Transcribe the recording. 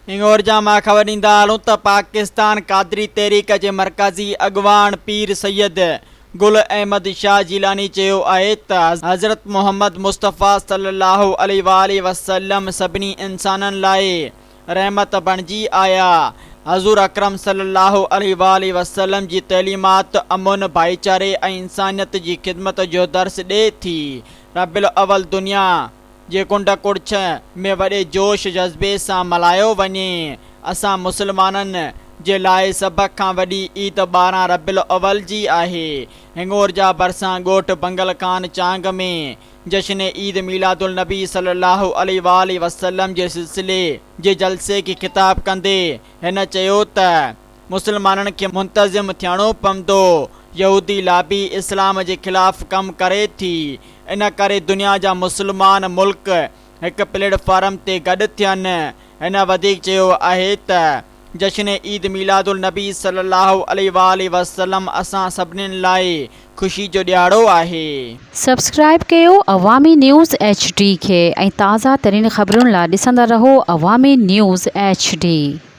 इंगोर जा मां ख़बर ॾींदा हलूं त पाकिस्तान कादरी तहरीक जे मरकज़ी अॻवान पीर सैयद गुल अहमद शाह जिलानी चयो आहे त हज़रत मोहम्मद मुस्तफ़ा सल्लल्लाहु अलैहि वसल्लम सभिनी इंसाननि लाइ रहमत बणिजी आया। हज़ूर अकरम सल्लल्लाहु अलैहि वसल्लम जी तैलीमात अमुन भाईचारे ऐं इंसानियत जी ख़िदमत जो दर्स ॾिए थी। रबिउल अव्वल दुनिया जे कुंड कुड़छ में वॾे जोश जज़्बे सां मल्हायो वञे। असां मुस्लमाननि जे लाइ सभ खां वॾी ईद 12 रबिउल अव्वल जी आहे। हिंगोर जा भरिसां ॻोठ बंगल खान चांग में जश्न ईद मीलादुल नबी सल्लल्लाहु अलैहि वसल्लम जे सिलसिले जे जलसे खे ख़िताब कंदे हिन चयो त मुस्लमाननि खे मुंतज़िम थियणो पवंदो। यहूदी लाबी इस्लाम जे ख़िलाफ़ कमु करे थी, इन करे दुनिया जा मुस्लमान मुल्क हिकु प्लेटफॉर्म ते गॾु थियनि। हिन वधीक चयो आहे त जश्न ईद मीलादुल नबी सल्लल्लाहु अलैहि वसल्लम असां सभिनीनि लाइ ख़ुशी जो ॾियारो आहे। सब्सक्राइब कयो अवामी न्यूज़ HD खे ऐं ताज़ा तरीन ख़बरुनि लाइ ॾिसंदा रहो अवामी न्यूज़ HD।